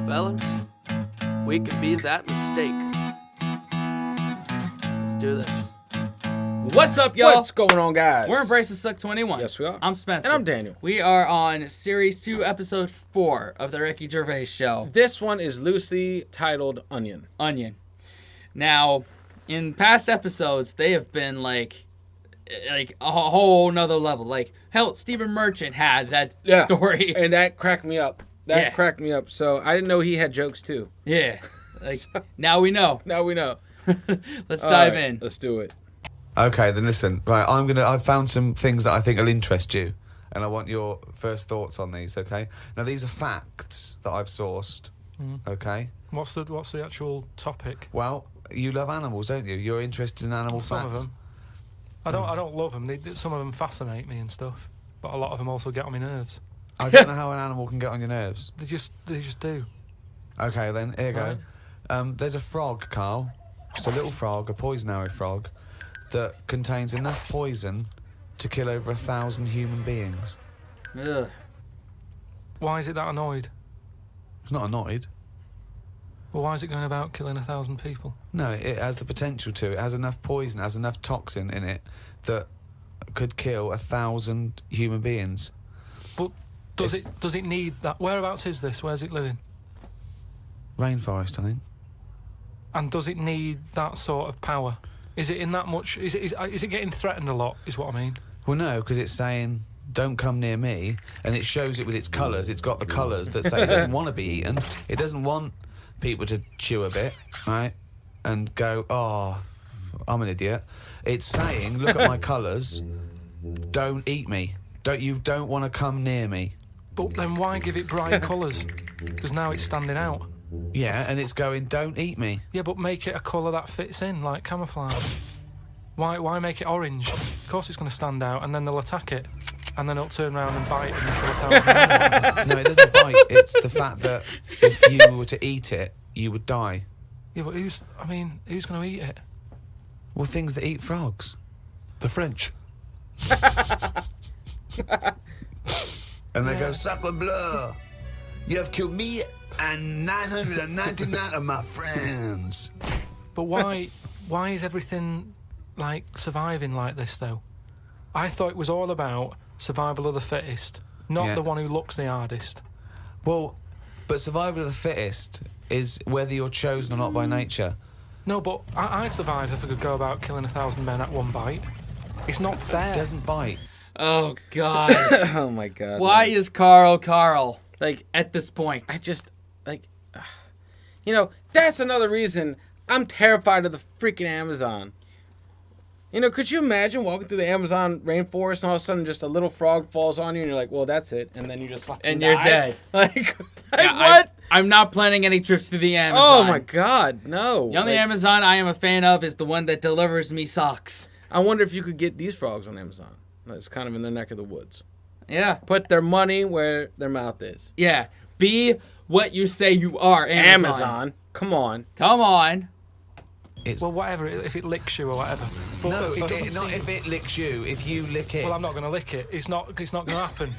fellas, we can be that mistake. Let's do this. What's up, y'all? What's going on, guys? We're Embrace the Suck 21. Yes, we are. I'm Spencer. And I'm Daniel. We are on Series 2, Episode 4 of the Ricky Gervais Show. This one is loosely titled Onion. Now, in past episodes, they have been like a whole nother level. Like, hell, Stephen Merchant had that story. And that cracked me up. Yeah. Cracked me up. So I didn't know he had jokes too. Yeah. Like, now we know. Now we know. Let's dive in. Let's do it. Okay, then listen. Right, I've found some things that I think will interest you, and I want your first thoughts on these. Okay. Now these are facts that I've sourced. Okay. What's the actual topic? Well, you love animals, don't you? You're interested in animal Some facts. of them. I don't love them. Some of them fascinate me and stuff, but a lot of them also get on my nerves. I don't know how an animal can get on your nerves. They just do. Okay, then here you Right. go. There's a frog, Carl. Just a little frog, a poison arrow frog, that contains enough poison to kill over 1,000 human beings. Ugh. Why is it that annoyed? It's not annoyed. Well, why is it going about killing 1,000 people? No, it has the potential to. It has enough poison, it has enough toxin in it that could kill 1,000 human beings. But does it need that? Whereabouts is this? Where's it living? Rainforest, I think. And does it need that sort of power? Is it in that much? Is it getting threatened a lot? Is what I mean. Well, no, because it's saying, don't come near me, and it shows it with its colours. It's got the colours that say it doesn't want to be eaten. It doesn't want people to chew a bit, right, and go, oh, I'm an idiot. It's saying, look at my colours, don't eat me. You don't want to come near me. But then why give it bright colours? Because now it's standing out. Yeah, and it's going, don't eat me. Yeah, but make it a colour that fits in, like camouflage. Why make it orange? Of course it's going to stand out, and then they'll attack it. And then it'll turn around and bite and kill 1,000. No, it doesn't bite. It's the fact that if you were to eat it, you would die. Yeah, but who's going to eat it? Well, things that eat frogs. The French. And they go, sacre bleu, you have killed me and 999 of my friends. But why is everything, like, surviving like this, though? I thought it was all about survival of the fittest, not the one who looks the hardest. Well, but survival of the fittest is whether you're chosen or not by nature. No, but I'd survive if I could go about killing 1,000 men at one bite. It's not fair. It doesn't bite. Oh, God. Oh, my God. Why is Carl, like, at this point? I just, like, that's another reason I'm terrified of the freaking Amazon. Could you imagine walking through the Amazon rainforest and all of a sudden just a little frog falls on you and you're like, well, that's it. And then you just fucking And die? you're dead. Like Yeah, what? I'm not planning any trips to the Amazon. Oh, my God, no. The only Like, Amazon I am a fan of is the one that delivers me socks. I wonder if you could get these frogs on Amazon. It's kind of in their neck of the woods. Yeah. Put their money where their mouth is. Yeah. Be what you say you are, Amazon. Come on. Come on. Well, whatever, if it licks you or whatever. But No, it doesn't not seem- if it licks you. If you lick it. Well, I'm not going to lick it. It's not going to happen.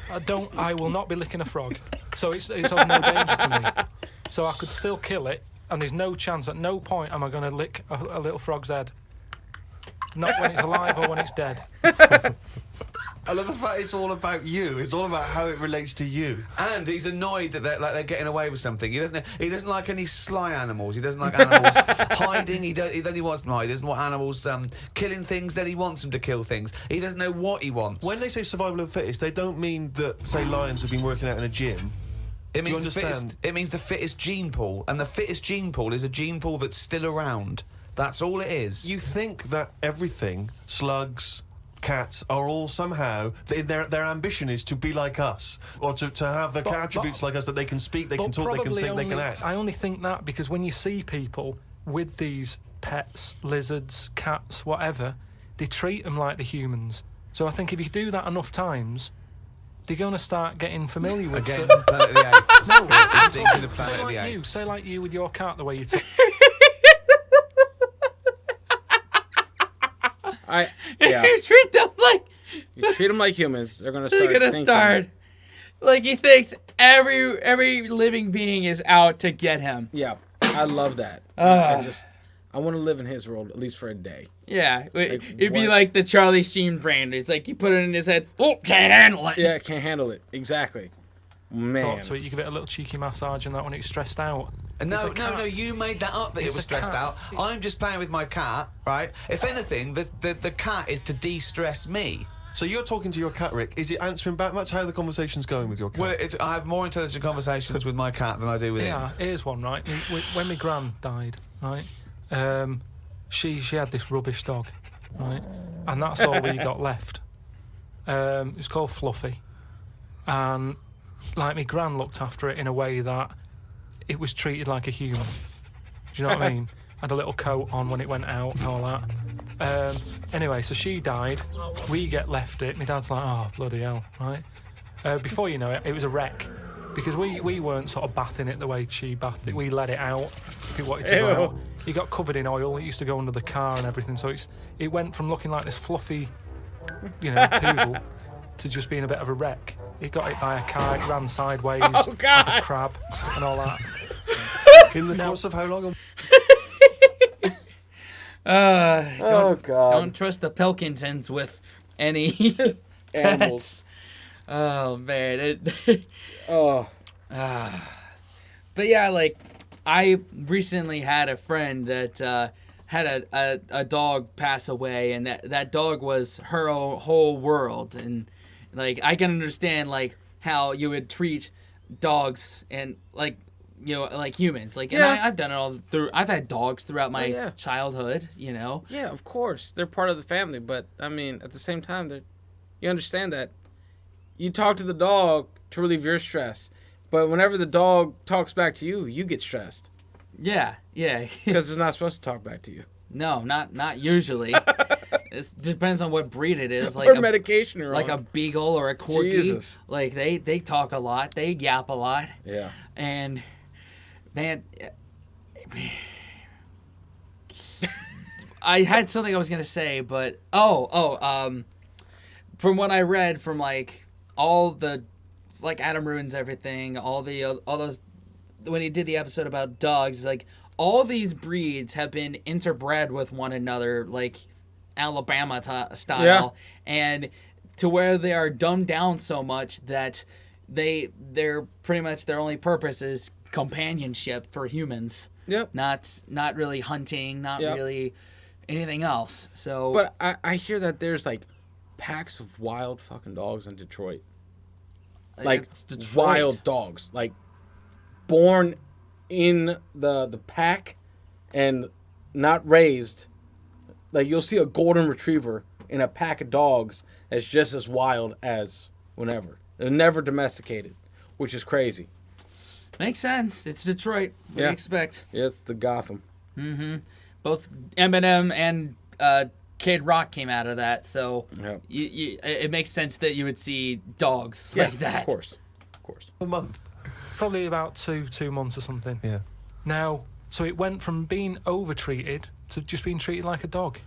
I will not be licking a frog. So it's of no danger to me. So I could still kill it, and there's no chance, at no point am I going to lick a little frog's head. Not when it's alive or when it's dead. I love the fact it's all about you. It's all about how it relates to you. And he's annoyed that they're getting away with something. He doesn't like any sly animals. He doesn't like animals hiding. He doesn't want animals killing things. Then he wants them to kill things. He doesn't know what he wants. When they say survival of the fittest, they don't mean that, say, lions have been working out in a gym. It means you understand? it means the fittest gene pool, and the fittest gene pool is a gene pool that's still around. That's all it is. You think that everything, slugs, cats, are all somehow, their ambition is to be like us, or to have the attributes like us, that they can speak, they can talk, they can think, they can act. I only think that because when you see people with these pets, lizards, cats, whatever, they treat them like the humans. So I think if you do that enough times, they're going to start getting familiar with Again, certain... Planet of the Apes. No, He's thinking of Planet say of the like you. Apes. Say like you with your cat, the way you talk. You treat them like... You treat them like humans. They're going to start They're going to thinking. start Like he thinks every living being is out to get him. Yeah, I love that. I want to live in his world at least for a day. Yeah, Like, it'd be what? like the Charlie Sheen brand. It's like you put it in his head. Oh, can't handle it. Yeah, can't handle it. Exactly. Man. Talk to it. You give it a little cheeky massage and that when it's stressed out. No, It's a no, cat. you made that up that it It's was a stressed cat. out. I'm just playing with my cat, right? If anything, the cat is to de-stress me. So you're talking to your cat, Rick. Is it answering back much? How are the conversations going with your cat? Well, I have more intelligent conversations with my cat than I do with him. Yeah, here's one, right? When my gran died, right, she had this rubbish dog, right, and that's all we got left. It's called Fluffy, and like my gran looked after it in a way that it was treated like a human. Do you know what I mean? Had a little coat on when it went out and all that. Anyway, so she died. We get left it. My dad's like, oh, bloody hell, right? Before you know it, it was a wreck. Because we weren't sort of bathing it the way she bathed it. We let it out. It wanted to go out. It got covered in oil. It used to go under the car and everything. So it went from looking like this fluffy, poodle to just being a bit of a wreck. It got hit by a car. It ran sideways like a crab and all that. In the course of how long? Don't trust the Pilkingtons with any Animals. pets. Oh man. Oh. But yeah, like I recently had a friend that had a dog pass away, and that dog was her whole world, and like I can understand like how you would treat dogs and like like humans, like and Yeah. I've done it all through. I've had dogs throughout my yeah. childhood, Yeah, of course. They're part of the family, but I mean, at the same time, you understand that you talk to the dog to relieve your stress, but whenever the dog talks back to you, you get stressed Yeah. because it's not supposed to talk back to you. No, not usually. It depends on what breed it is. Like or medication you're like on. a beagle or a corgi. Jesus. Like they talk a lot. They yap a lot. Yeah. And man, I had something I was gonna say, but from what I read from like all the like Adam ruins everything, all those when he did the episode about dogs, like all these breeds have been interbred with one another, like Alabama style, Yeah. and to where they are dumbed down so much that they're pretty much their only purpose is companionship for humans. Yep. Not really hunting, not Yep. really anything else. So But I hear that there's like packs of wild fucking dogs in Detroit. Like it's Detroit. wild dogs, like born in the pack and not raised. Like you'll see a golden retriever in a pack of dogs that's just as wild as whenever. They're never domesticated, which is crazy. Makes sense. It's Detroit. What do Yeah. you expect? Yeah, it's the Gotham. Both Eminem and Kid Rock came out of that, so Yep. it makes sense that you would see dogs Yeah, like that. Of course. A month. Probably about two months or something. Yeah. Now, so it went from being over-treated to just being treated like a dog.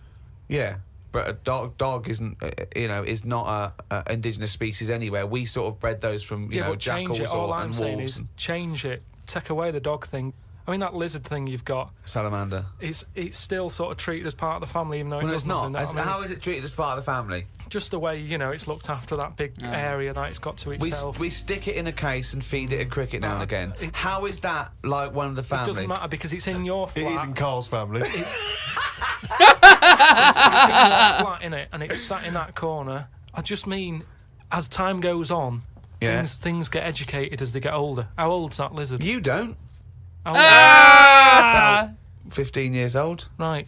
Yeah, but a dog isn't, is not a indigenous species anywhere. We sort of bred those from, but jackals change it. All I'm and saying wolves is and change it. Take away the dog thing. I mean, that lizard thing you've got, salamander. it's still sort of treated as part of the family, even though it Well, does it's not. nothing. I mean, How is it treated as part of the family? just the way, it's looked after, that big area that it's got to itself. We stick it in a case and feed it a cricket now and again. How is that like one of the It family? doesn't matter because it's in your It flat. is in Carl's family. It's in your flat, innit? And it's sat in that corner. I just mean, as time goes on, Yeah. things get educated as they get older. How old's that lizard? You don't. How old- Ah! 15 years old. Right.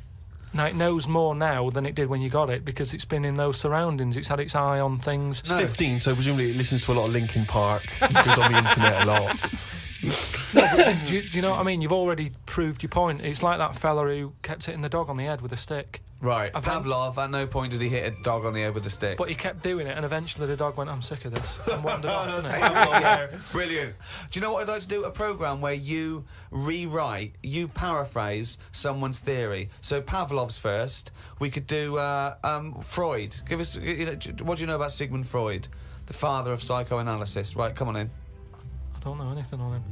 Now, it knows more now than it did when you got it because it's been in those surroundings. It's had its eye on things. It's 15, so presumably it listens to a lot of Linkin Park. It goes on the internet a lot. Do you know what I mean? You've already proved your point. It's like that fella who kept hitting the dog on the head with a stick. Right. I've had- Pavlov, at no point did he hit a dog on the head with a stick. But he kept doing it, and eventually the dog went, I'm sick of this, and wandered off, didn't it? Yeah, brilliant. Do you know what I'd like to do? A program where you you paraphrase someone's theory. So Pavlov's first. We could do Freud. Give us, what do you know about Sigmund Freud? the father of psychoanalysis. Right, come on in. I don't know anything on him.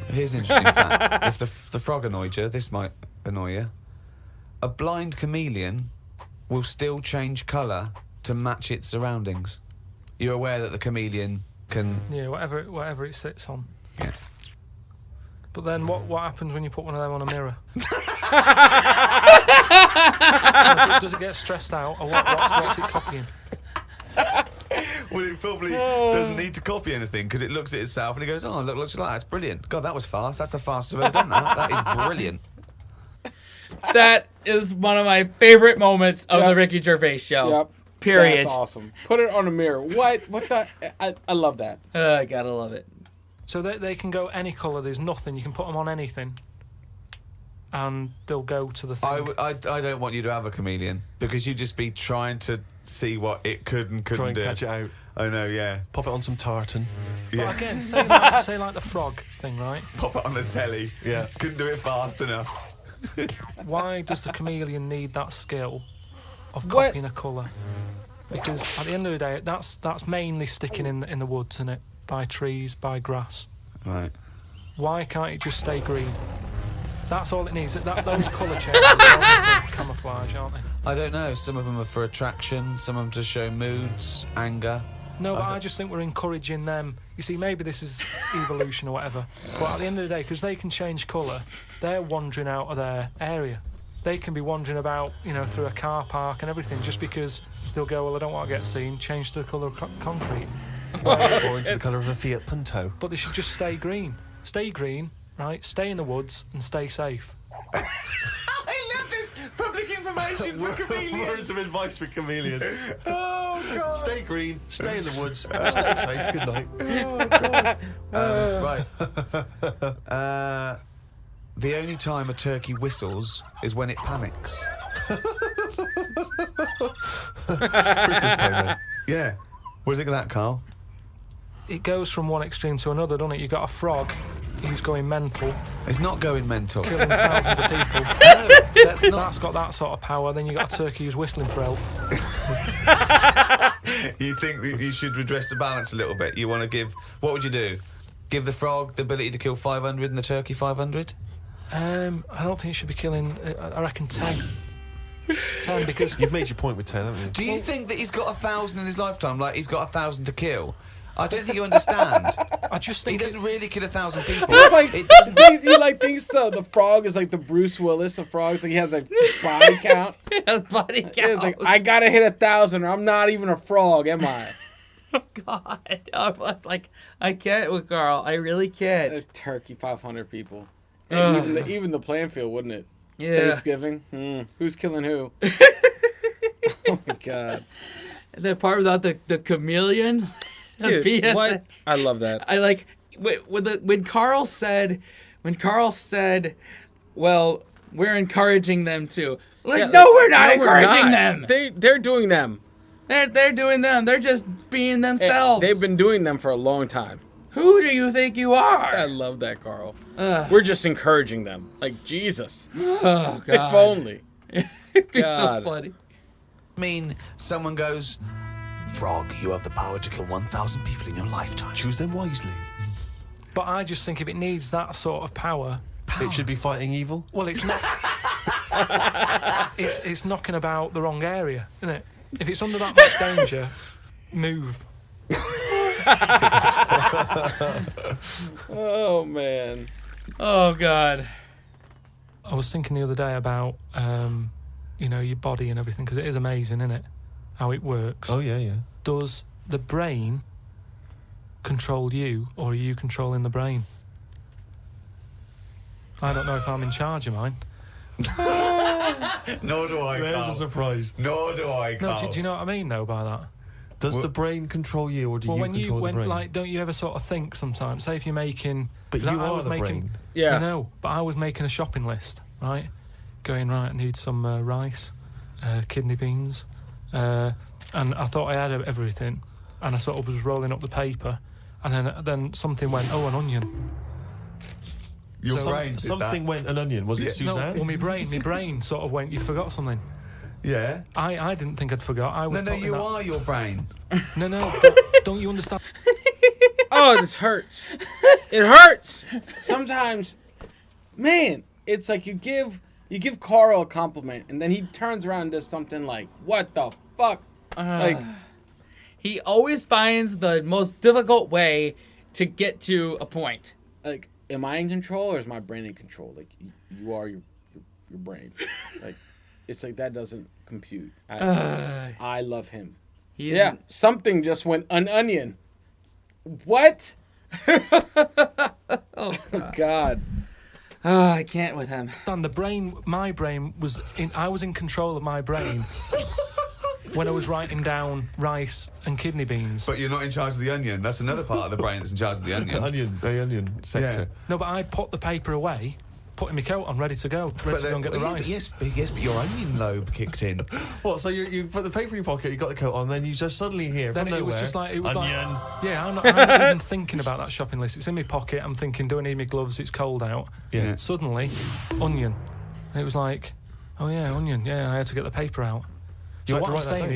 Here's an interesting fact. If the frog annoyed you, this might annoy you. A blind chameleon will still change colour to match its surroundings. You're aware that the chameleon can... Yeah, whatever it sits on. Yeah. But then what happens when you put one of them on a mirror? Does it get stressed out, or what's it copying? Well, it probably doesn't need to copy anything because it looks at itself and it goes, oh, looks like that. It's brilliant. God, that was fast. That's the fastest I've ever done that. That is brilliant. That is one of my favorite moments of the Ricky Gervais show. Yep. Period. That's awesome. Put it on a mirror. What the? I love that. I gotta love it. So they can go any colour. There's nothing. You can put them on anything, and they'll go to the thing. I don't want you to have a chameleon because you'd just be trying to see what it could and couldn't Try and do. catch it out. I know, yeah. Pop it on some tartan. But again, say like the frog thing, right? Pop it on the telly. Yeah. Couldn't do it fast enough. Why does the chameleon need that skill of copying a colour? Because at the end of the day, that's mainly sticking in the woods, isn't it? By trees, by grass. Right. Why can't it just stay green? That's all it needs. Those colour changes are only for camouflage, aren't they? I don't know. Some of them are for attraction. Some of them to show moods, anger. No, but I just think we're encouraging them. You see, maybe this is evolution or whatever, but at the end of the day, because they can change colour, they're wandering out of their area. They can be wandering about, through a car park and everything, just because they'll go, well, I don't want to get seen, change to the colour of concrete. Or into the colour of a Fiat Punto. But they should just stay green. Stay green, right? Stay in the woods and stay safe. I love this public information for chameleons. Words of advice for chameleons. Oh, God. Stay green, stay in the woods, stay safe, good night. Oh, God. Right. The only time a turkey whistles is when it panics. Christmas time then. Yeah. What do you think of that, Carl? It goes from one extreme to another, doesn't it? You've got a frog who's going mental, It's not going mental. killing thousands of people. No, that's not. That's got that sort of power. Then you've got a turkey who's whistling for help. You think that you should redress the balance a little bit? You want to give... What would you do? Give the frog the ability to kill 500 and the turkey 500? I don't think it should be killing... I reckon 10. 10, because... You've made your point with 10, haven't you? Do you think that he's got 1,000 in his lifetime, like he's got 1,000 to kill? I don't think you understand. I just He think... doesn't really kill 1,000 people. It's like It doesn't... he thinks the frog is like the Bruce Willis of frogs. Like he has a body count. Body count. It's like I gotta hit 1,000 or I'm not even a frog, am I? God. I can't with Carl. I really A can't. turkey, 500 people. And even the playing field, wouldn't it? Yeah. Thanksgiving. Who's killing who? Oh my God. The part without the chameleon. Dude, BS. what? I love that. I like when Carl said, well, we're encouraging them to. Like, Yeah, no, we're not no, we're encouraging not. them. They're doing them. They're doing them. They're just being themselves. They've been doing them for a long time. Who do you think you are? I love that, Carl. We're just encouraging them. Like, Jesus. Oh, God. If only. It'd be God. so funny. I mean, someone goes, Frog, you have the power to kill 1,000 people in your lifetime. Choose them wisely. But I just think if it needs that sort of power... It should be fighting evil. Well, it's not... it's knocking about the wrong area, isn't it? If it's under that much danger, move. Oh, man. Oh, God. I was thinking the other day about, your body and everything, because it is amazing, isn't it? How it works. Oh, yeah. Does the brain control you, or are you controlling the brain? I don't know if I'm in charge of mine. Nor do I, There's Carl. a surprise. Nor do I, No, Carl. do you know what I mean, though, by that? Does the brain control you, or do you control the brain? Don't you ever sort of think sometimes, say if you're making... But 'cause you I are was the making, brain. Yeah. I know, but I was making a shopping list, right? Going, right, I need some rice, kidney beans, and I thought I had everything, and I sort of was rolling up the paper, and then something went, oh, an onion. Your brain did Something that. went an onion. Was it No, Suzanne? well, my brain sort of went, you forgot something. Yeah. I didn't think I'd forgot. I was No, putting you that- are your brain. No, don't you understand? Oh, this hurts. It hurts. Sometimes, man, it's like you give Carl a compliment, and then he turns around and does something like, "What the fuck?" Like, he always finds the most difficult way to get to a point. like, am I in control or is my brain in control? Like, you are your brain. Like, it's like that doesn't compute. I love him. He's Yeah, something just went an onion. What? Oh God. I can't with him. Dan, my brain was in. I was in control of my brain when I was writing down rice and kidney beans. But you're not in charge of the onion. That's another part of the brain that's in charge of the onion. The onion sector. No, but I put the paper away, putting my coat on, ready to go and get the rice. Yes, but your onion lobe kicked in. What? So you put the paper in your pocket, you got the coat on, then you just suddenly hear Then from it nowhere, was just like it was onion. like I'm not even thinking about that shopping list. It's in my pocket. I'm thinking, do I need my gloves? It's cold out. Yeah. Suddenly, onion. And it was like, oh yeah, onion. Yeah, I had to get the paper out. You So had what to I'm write that saying down.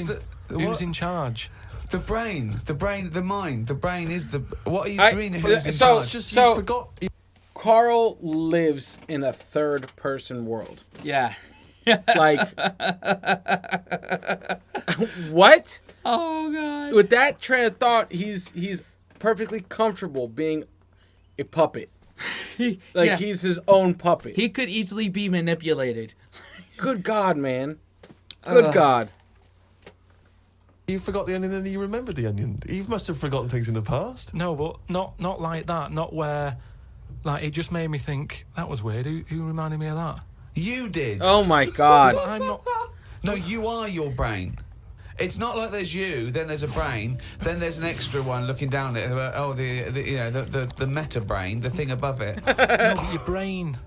is, But who's in charge? The brain, the mind, the brain is the. What are you I- doing? Who's in so- charge? Just So- you forgot. Carl lives in a third-person world. Yeah. Like, what? Oh god. With that train of thought, he's perfectly comfortable being a puppet. Like, Yeah. he's his own puppet. He could easily be manipulated. Good God, man. Good God. You forgot the onion, then you remembered the onion. You must have forgotten things in the past. No, but not like that. Not where, like, it just made me think that was weird. Who reminded me of that? You did. Oh, my God. But I'm not. No, you are your brain. It's not like there's you, then there's a brain, then there's an extra one looking down at it. Oh, the meta brain, the thing above it. No, but your brain.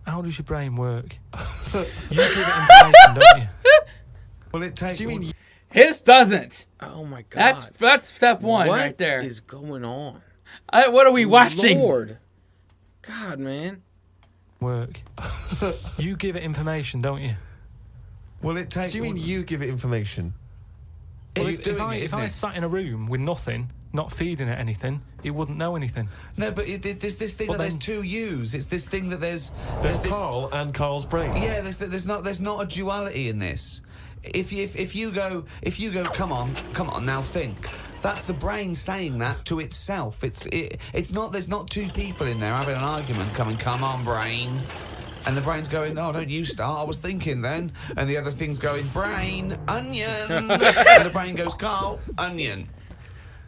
How does your brain work? You give it information, don't you? Well, it takes. Do you mean His doesn't. Oh, my God. That's step one What right there. is going on? What are we watching? Lord. God, man. Work. You give it information, don't you? Well, it takes. Do you mean you give it information? Well, If I sat in a room with nothing, not feeding it anything, it wouldn't know anything. No, but there's this thing But that there's then- two yous. It's this thing that there's There's this. Carl and Carl's brain. Yeah, there's not a duality in this. If you go, come on, now think. That's the brain saying that to itself. It's not. There's not two people in there having an argument. Come on, brain. And the brain's going, oh, don't you start. I was thinking then. And the other thing's going, brain, onion. And the brain goes, Carl, onion.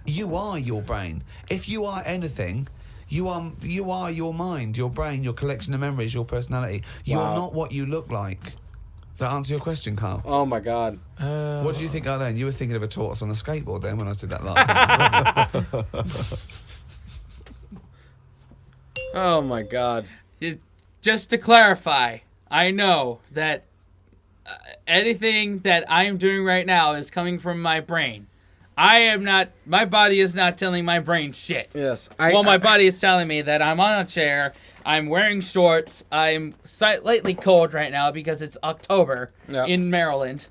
You are your brain. If you are anything, you are your mind, your brain, your collection of memories, your personality. You're Wow. not what you look like. Does that answer your question, Carl? Oh, my God. What did you think of then? You were thinking of a tortoise on a skateboard then when I did that last time. Oh, my God. Just to clarify, I know that anything that I am doing right now is coming from my brain. My body is not telling my brain shit. Yes. My body is telling me that I'm on a chair, I'm wearing shorts, I'm slightly cold right now because it's October Yep. in Maryland.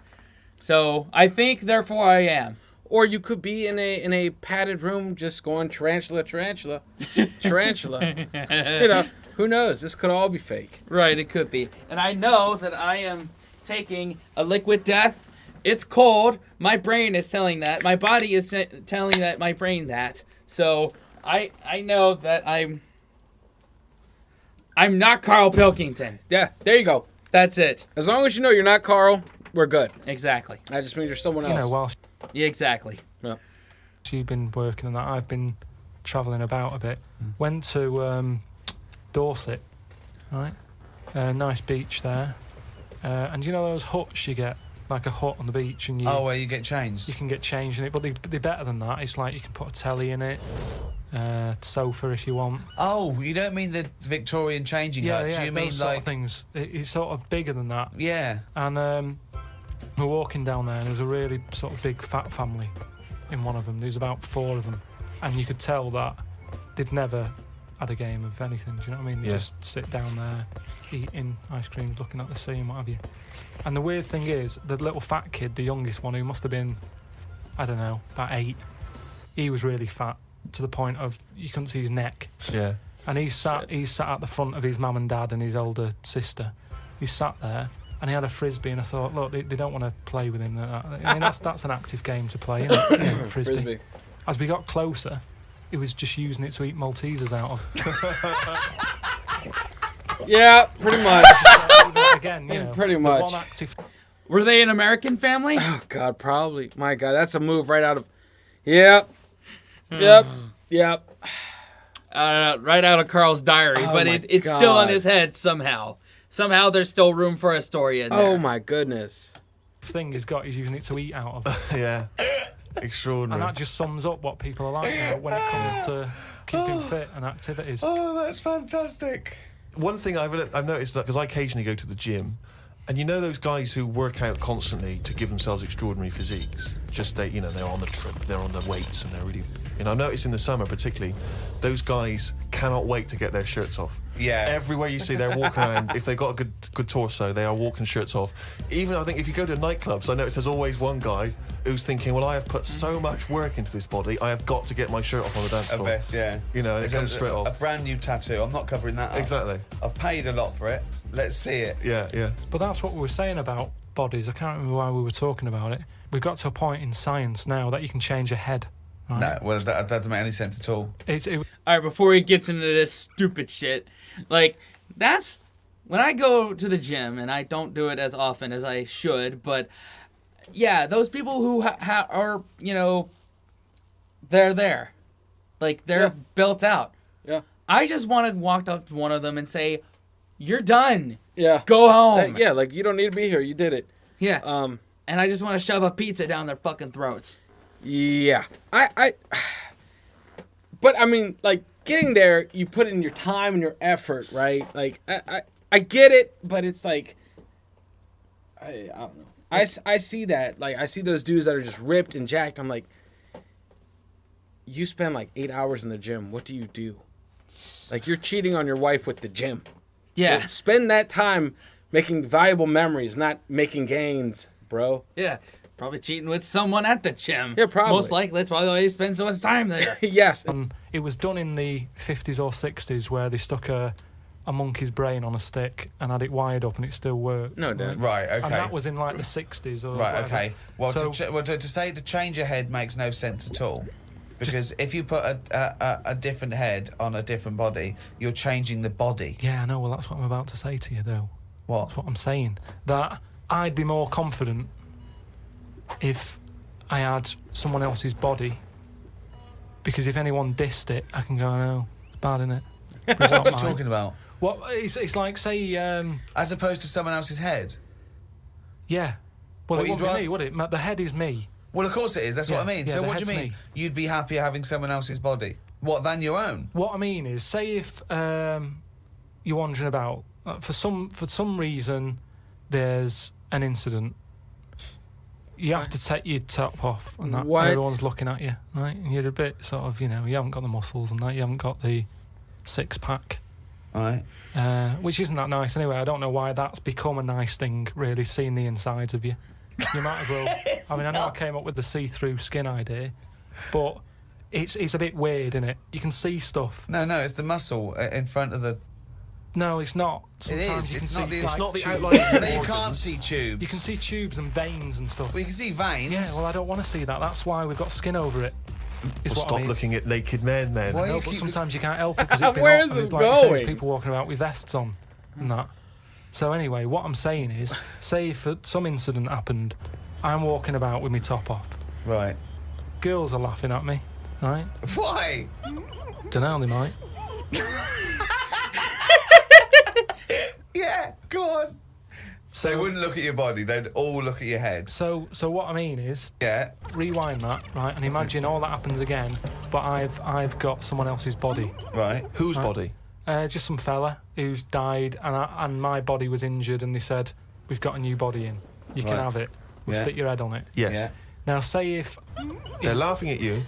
So I think, therefore, I am. Or you could be in a padded room just going tarantula. You know, who knows? This could all be fake. Right, it could be. And I know that I am taking a liquid death. It's cold. My brain is telling that. My body is telling my brain that. So I know that I'm not Carl Pilkington. Yeah, there you go. That's it. As long as you know you're not Carl, we're good. Exactly. That just means you're someone You else. know, whilst Yeah, exactly. you've been working on that, I've been travelling about a bit. Went to Dorset, right? Nice beach there. And you know those huts you get? Like a hut on the beach, and Oh, where you get changed? you can get changed in it, but they're better than that. It's like you can put a telly in it, sofa if you want. Oh, you don't mean the Victorian changing hut? Yeah, You those mean sort like... of things. It's sort of bigger than that. Yeah. And we're walking down there, and there was a really sort of big fat family in one of them. There's about 4 of them, and you could tell that they'd never had a game of anything. Do you know what I mean? They Yeah. just sit down there, eating ice cream, looking at the sea and what have you. And the weird thing is, the little fat kid, the youngest one, who must have been, I don't know, about 8, he was really fat to the point of you couldn't see his neck. Yeah. And he sat at the front of his mum and dad and his older sister. He sat there and he had a frisbee, and I thought, look, they don't want to play with him. I mean, that's an active game to play, isn't it? Yeah, frisbee. As we got closer, he was just using it to eat Maltesers out of. Yeah, pretty much. Again, you know, Pretty much. One active. Were they an American family? Oh God, probably. My God, that's a move right out of. Yep. Right out of Carl's diary, Oh but my it's still in God. his head somehow. Somehow there's still room for a story in there. Oh my goodness. Thing he's got, he's using it to eat out of. Yeah. And Extraordinary. that just sums up what people are like now when it comes to keeping fit and activities. Oh, that's fantastic. One thing I've noticed that because I occasionally go to the gym, and you know those guys who work out constantly to give themselves extraordinary physiques. Just they're on the trip, they're on the weights, and they're really. And I noticed in the summer particularly, those guys cannot wait to get their shirts off. Yeah. Everywhere you see, they're walking around. If they've got a good torso, they are walking shirts off. Even I think if you go to nightclubs, I notice there's always one guy who's thinking, well, I have put so much work into this body, I have got to get my shirt off on the dance A floor. vest, yeah. You know, and it comes straight A off. brand new tattoo. I'm not covering that up. Exactly. I've paid a lot for it. Let's see it. Yeah. But that's what we were saying about bodies. I can't remember why we were talking about it. We've got to a point in science now that you can change your head. Right? No, well, that doesn't make any sense at all. It, All right, before he gets into this stupid shit, like, that's when I go to the gym, and I don't do it as often as I should, but yeah, those people who are, you know, they're there. Like, they're built out. Yeah. I just want to walk up to one of them and say, you're done. Yeah. Go home. Yeah, like you don't need to be here. You did it. Yeah. Um. And I just want to shove a pizza down their fucking throats. Yeah. But I mean, like getting there, you put in your time and your effort, right? Like I get it, but it's like I don't know. I see that. Like I see those dudes that are just ripped and jacked. I'm like, you spend like 8 hours in the gym. What do you do? Like you're cheating on your wife with the gym. Yeah. Like, spend that time making valuable memories, not making gains, bro. Yeah. Probably cheating with someone at the gym. Yeah, probably. Most likely. That's probably why you spend so much time there. Yes. and it was done in the 50s or 60s where they stuck a monkey's brain on a stick and had it wired up and it still worked. No, dude. Right, okay. And that was in like the 60s or Right, whatever. okay. Well, So- to say to change your head makes no sense at all. Because if you put a different head on a different body, you're changing the body. Yeah, I know. Well, that's what I'm about to say to you, though. What? That's what I'm saying. That I'd be more confident if I had someone else's body. Because if anyone dissed it, I can go, no, it's bad, innit? But it's not What are you mine. talking about? What? It's like, say, As opposed to someone else's head? yeah. Well, What, it you'd wouldn't be rather- me, would it? The head is me. Well, of course it is. That's what I Yeah, mean. yeah, So the what do you head's mean? me. You'd be happier having someone else's body? What, than your own? What I mean is, say if you're wandering about, for some reason, there's an incident. You have to take your top off, and that What? everyone's looking at you, right? And you're a bit sort of, you haven't got the muscles and that, you haven't got the six-pack, Right. which isn't that nice anyway. I don't know why that's become a nice thing, really, seeing the insides of you. You might as well. I mean, I know I came up with the see-through skin idea, but it's a bit weird, isn't it? You can see stuff. No, it's the muscle in front of the... No, it's not. It is. Sometimes you can It's see not the- like It's not the tubes. outline of No, the you can't organs. see tubes. You can see tubes and veins and stuff. Well, you can see veins. Yeah, well, I don't want to see that. That's why we've got skin over it. Is Well, what stop I mean. looking at naked men then. Why No, you but keep- sometimes you can't help it because it's been Where hot is and this there's, like, going? people walking about with vests on and that. So anyway, what I'm saying is, say if some incident happened, I'm walking about with my top off. Right. Girls are laughing at me, right? Why? Dunno, they might. Yeah, go on. So they wouldn't look at your body, they'd all look at your head. So what I mean is, Yeah. rewind that, right, and imagine all that happens again, but I've got someone else's body. Right. Whose Right. body? Just some fella who's died, and my body was injured, and they said, we've got a new body in. You can Right. have it. We'll Yeah. stick your head on it. Yes. Yeah. Now, say if They're laughing at you.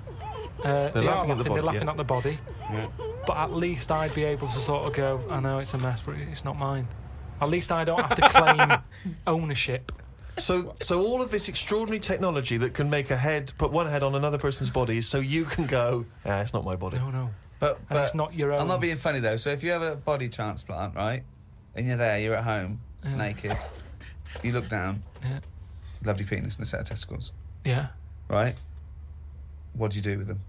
they are laughing at the they're body, laughing yeah. at the body, Yeah. but at least I'd be able to sort of go, I know it's a mess, but it's not mine. At least I don't have to claim ownership. So all of this extraordinary technology that can make put one head on another person's body, so you can go, it's not my body. No. But And it's not your own. I'm not being funny though. So if you have a body transplant, right, and you're there, you're at home, naked, you look down, lovely penis and a set of testicles, Yeah. right? What do you do with them?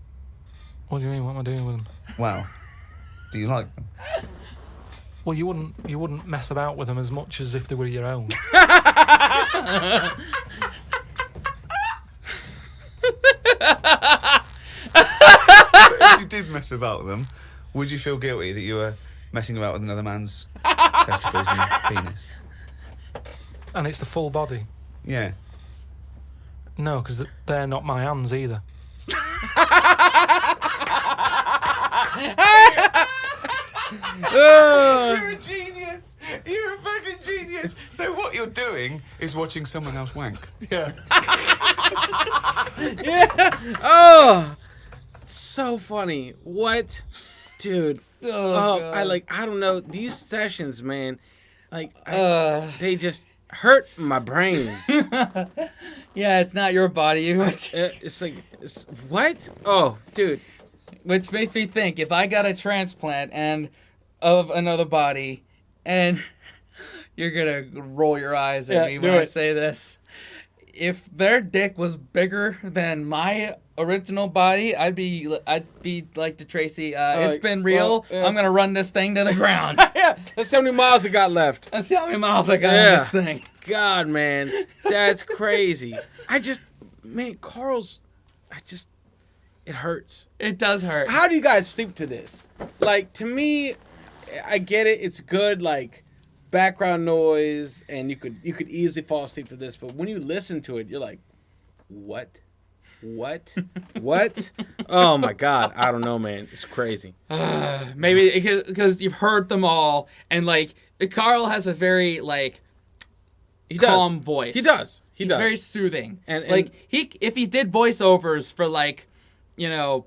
What do you mean? What am I doing with them? Well, do you like them? Well, you wouldn't mess about with them as much as if they were your own. If you did mess about with them, would you feel guilty that you were messing about with another man's testicles and penis? And it's the full body. Yeah. No, because they're not my hands either. You're a genius. You're a fucking genius. So what you're doing is watching someone else wank. Yeah. Oh, so funny. What, dude? God. I don't know, these sessions, man. They just hurt my brain. Yeah, it's not your body. It's what? Oh, dude. Which makes me think, if I got a transplant and of another body, and you're gonna roll your eyes at me when I say this, if their dick was bigger than my original body, I'd be like to Tracy. It's been real. I'm gonna run this thing to the ground. Yeah, that's how many miles I got left. Let's see how many miles I got on this thing. God, man, that's crazy. It hurts. It does hurt. How do you guys sleep to this? Like, to me, I get it. It's good, like, background noise, and you could easily fall asleep to this. But when you listen to it, you're like, what? What? What? Oh my God! I don't know, man. It's crazy. Maybe because you've heard them all, and like Carl has a very like calm voice. He does. He's very soothing. And like if he did voiceovers for like, you know,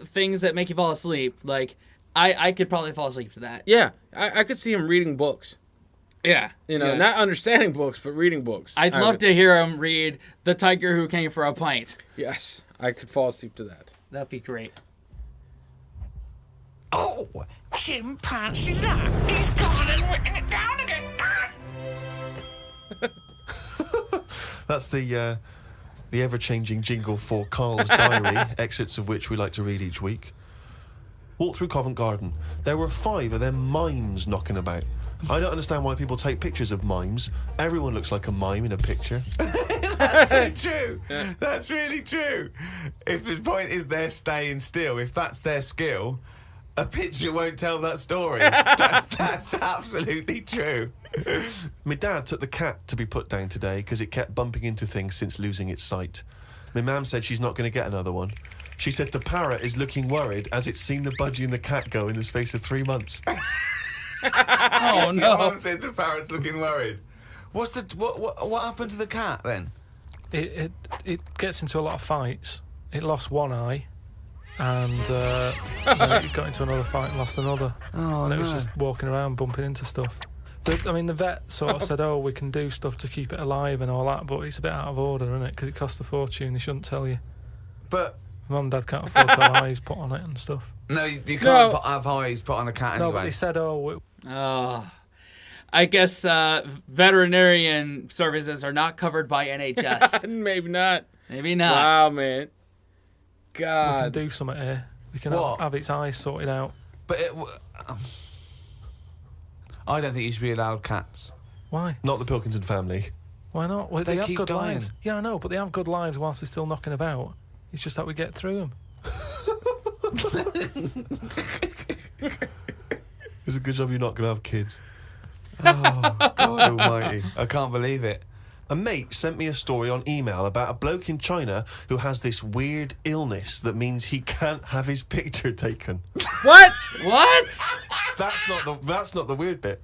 things that make you fall asleep, like I could probably fall asleep to that. Yeah, I could see him reading books. Yeah. You know, not understanding books, but reading books. I'd love to hear him read The Tiger Who Came for a Pint. Yes, I could fall asleep to that. That'd be great. Oh, chimpanzee's that. He's gone and written it down again. That's the ever-changing jingle for Carl's diary, excerpts of which we like to read each week. Walked through Covent Garden. There were 5 of them mimes knocking about. I don't understand why people take pictures of mimes. Everyone looks like a mime in a picture. That's so true. That's really true. If the point is they're staying still, if that's their skill, a picture won't tell that story. That's absolutely true. My dad took the cat to be put down today because it kept bumping into things since losing its sight. My mum said she's not going to get another one. She said the parrot is looking worried as it's seen the budgie and the cat go in the space of 3 months. Oh no! Your mum said the parrot's looking worried. What happened to the cat then? It gets into a lot of fights. It lost one eye, and it got into another fight and lost another. Oh, and it was just walking around bumping into stuff. The vet sort of said, "Oh, we can do stuff to keep it alive and all that," but it's a bit out of order, isn't it? Because it costs a fortune. They shouldn't tell you. But Mum and Dad can't afford to have eyes put on it and stuff. no, you can't have eyes put on a cat anyway. No, but they said, "Oh, I guess veterinarian services are not covered by NHS. Maybe not. Maybe not. Wow, man. we can God. do something here. We can What? have its eyes sorted out." But I don't think you should be allowed cats. Why? Not the Pilkington family. Why not? Well, They they have keep good dying. lives. Yeah, I know, but they have good lives whilst they're still knocking about. It's just that we get through them. It's a good job you're not going to have kids. Oh, God almighty. I can't believe it. A mate sent me a story on email about a bloke in China who has this weird illness that means he can't have his picture taken. What? What? That's not the weird bit.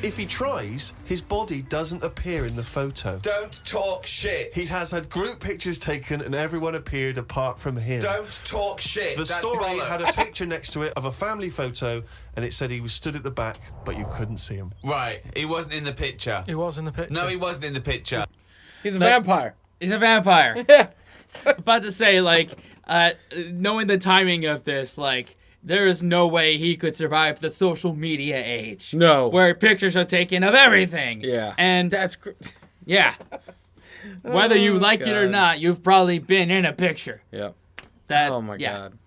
If he tries, his body doesn't appear in the photo. Don't talk shit. He has had group pictures taken and everyone appeared apart from him. Don't talk shit. The That's story bollocks. had a picture next to it of a family photo, and it said he was stood at the back, but you couldn't see him. Right, he wasn't in the picture. He was in the picture. No, he wasn't in the picture. He's a vampire. He's a vampire. Yeah. About to say, like, knowing the timing of this, like, there is no way he could survive the social media age. No. Where pictures are taken of everything. Yeah. And That's yeah. Whether you like it or God. not, you've probably been in a picture. Yeah. That, Oh my yeah. God.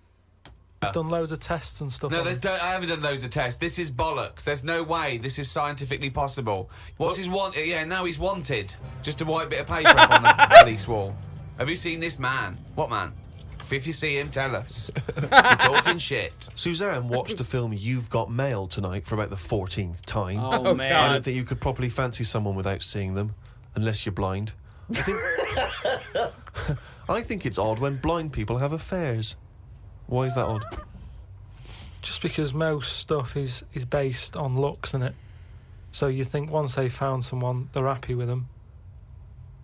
I've done loads of tests and stuff. No, on him. I haven't done loads of tests. This is bollocks. There's no way this is scientifically possible. What's his want? Yeah, now he's wanted. Just a white bit of paper up on the police wall. Have you seen this man? What man? If you see him, tell us. You're talking shit. Suzanne watched the film You've Got Mail tonight for about the 14th time. Oh, man. I don't think you could properly fancy someone without seeing them, unless you're blind. I think it's odd when blind people have affairs. Why is that odd? Just because most stuff is based on looks, innit? So you think once they've found someone, they're happy with them.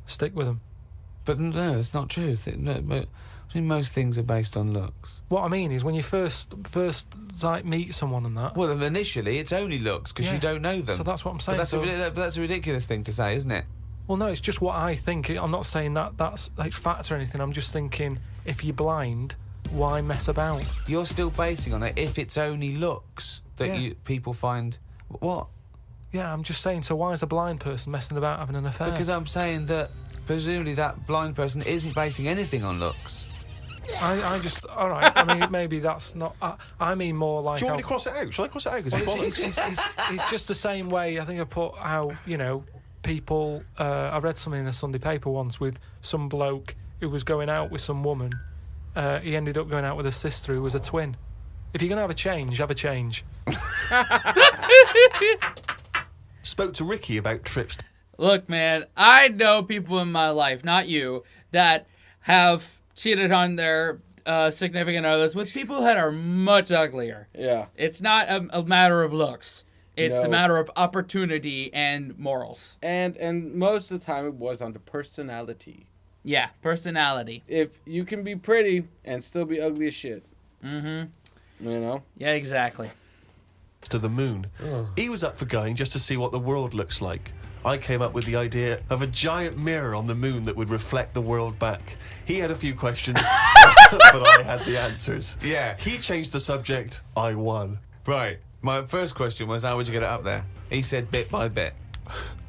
Stick with them. But no, it's not true. But I mean, most things are based on looks. What I mean is when you first like meet someone and that. Well, initially it's only looks because Yeah. you don't know them. So that's what I'm saying. But that's a ridiculous thing to say, isn't it? Well, no, it's just what I think. I'm not saying that's like facts or anything. I'm just thinking if you're blind, why mess about? You're still basing on it if it's only looks that Yeah. people find. What? Yeah, I'm just saying. So why is a blind person messing about having an affair? Because I'm saying that presumably that blind person isn't basing anything on looks. I just all right. I mean, maybe that's not. I mean more like. Do you want me to cross it out? Shall I cross it out? Because it's bollocks. It's just the same way. I think I put how people. I read something in a Sunday paper once with some bloke who was going out with some woman. He ended up going out with a sister who was a twin. If you're gonna have a change, have a change. Spoke to Ricky about trips. Look, man, I know people in my life, not you, that have cheated on their significant others with people that are much uglier. Yeah. It's not a matter of looks. It's a No. matter of opportunity and morals. And most of the time it was under personality. Yeah, personality. If you can be pretty and still be ugly as shit. Mm-hmm. You know? Yeah, exactly. To the moon. He was up for going just to see what the world looks like. I came up with the idea of a giant mirror on the moon that would reflect the world back. He had a few questions, but I had the answers. Yeah. He changed the subject. I won. Right. My first question was, how would you get it up there? He said bit by bit.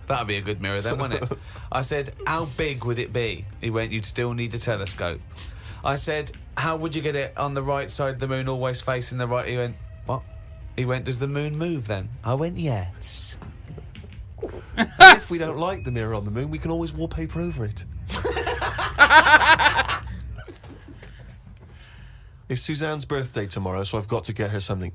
That'd be a good mirror then, wouldn't it? I said, how big would it be? He went, you'd still need a telescope. I said, how would you get it on the right side of the moon, always facing the right? He went, what? He went, does the moon move then? I went, yes. And if we don't like the mirror on the moon, we can always wallpaper over it. It's Suzanne's birthday tomorrow, so I've got to get her something.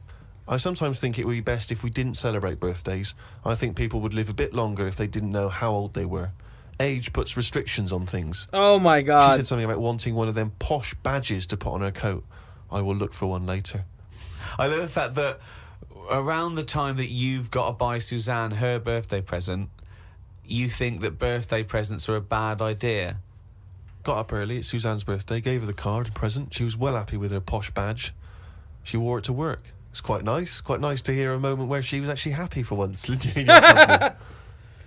I sometimes think it would be best if we didn't celebrate birthdays. I think people would live a bit longer if they didn't know how old they were. Age puts restrictions on things. Oh my She God. said something about wanting one of them posh badges to put on her coat. I will look for one later. I love the fact that around the time that you've got to buy Suzanne her birthday present, you think that birthday presents are a bad idea. Got up early, it's Suzanne's birthday, gave her the card and present. She was well happy with her posh badge. She wore it to work. It's quite nice to hear a moment where she was actually happy for once. in your company.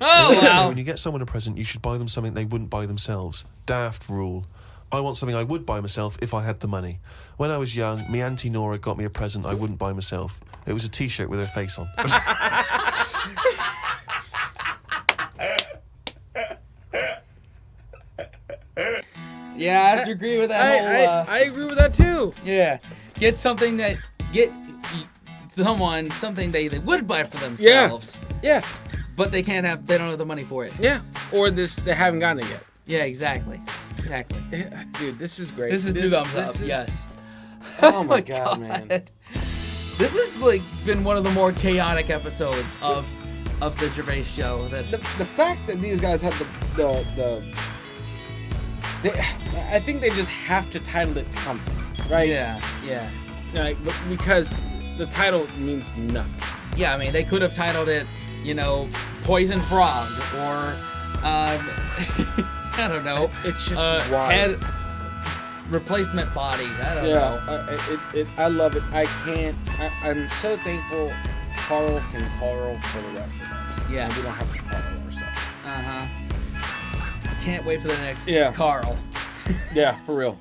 Oh, So wow. when you get someone a present, you should buy them something they wouldn't buy themselves. Daft rule. I want something I would buy myself if I had the money. When I was young, me Auntie Nora got me a present I wouldn't buy myself. It was a T-shirt with her face on. Yeah, I have to agree with that whole... I agree with that too. Yeah. Get something that... Someone something they would buy for themselves. Yeah. But they don't have the money for it. Yeah. Or they haven't gotten it yet. Yeah, exactly. Dude, this is great. This is two thumbs up, is- yes. Oh my God, man. This has like been one of the more chaotic episodes of the Gervais show. That The fact that these guys have I think they just have to title it something, right? yeah. Like, because the title means nothing. Yeah, I mean, they could have titled it, Poison Frog, or, I don't know. It's just wild. Head replacement body. I don't know. I love it. I'm so thankful Carl can Carl for the rest of us. Yes. And we don't have to Carl ourselves. Can't wait for the next Carl. Yeah, for real.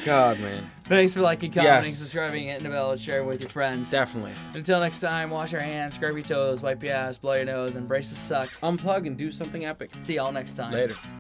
God, man. Thanks for liking, commenting, Yes. subscribing, hitting the bell, and sharing with your friends. Definitely. Until next time, wash your hands, scrub your toes, wipe your ass, blow your nose, embrace the suck. Unplug and do something epic. See y'all next time. Later.